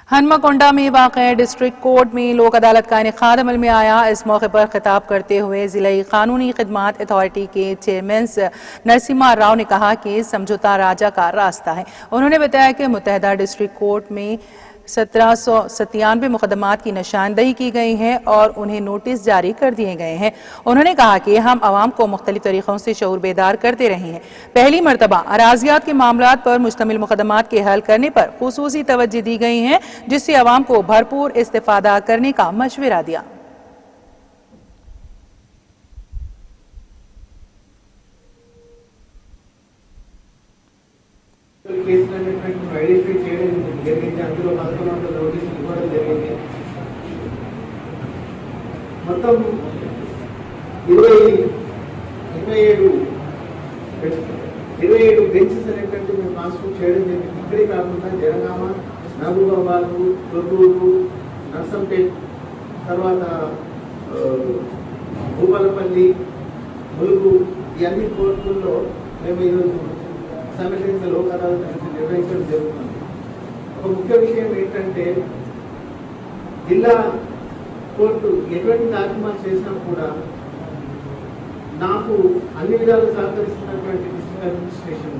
हनमाकोंडा में वाक़ district court में लोक अदालत का इनेक़ाद अमल में आया। इस मौके पर खिताब करते हुए ज़िला कानूनी खिदमात अथॉरिटी के चेयरमैन नरसिम्हा राव ने कहा कि समझौता राजा का रास्ता है। उन्होंने बताया कि मुत्तहदा डिस्ट्रिक्ट कोर्ट में 1797 मुकदमात की निशानदही की गई है और उन्हें नोटिस जारी कर दिए गए हैं। उन्होंने कहा कि हम आवाम को मुख्तलिफ तरीक़ों से शऊर बेदार करते रहे हैं। पहली मरतबा अराजियात के मामलात पर मुश्तमिल मुकदमात के हल करने पर खुसूसी तवज्जो दी गई है, जिससे आवाम को भरपूर इस्तिफादा करने का मशवरा दिया। మొత్తం 27 బెంచెస్ అనేటువంటి మేము కాన్స్టిట్యూట్ చేయడం జరిగింది. ఇక్కడే కాకుండా జనగామ, మహబూబాబాద్, తొర్రూరు, నర్సంపేట్, తర్వాత భూపాలపల్లి, ములుగు ఈ అన్ని కోర్టుల్లో మేము ఈరోజు సైమల్టేనియస్గా లోక్ అదాలత్ నిర్వహించడం జరుగుతుంది. ఒక ముఖ్య విషయం ఏంటంటే జిల్లా కోర్టు ఎటువంటి కార్యక్రమాలు చేసినా కూడా నాకు అన్ని విధాలు సహకరిస్తున్నటువంటి డిస్ట్రిక్ట్ అడ్మినిస్ట్రేషన్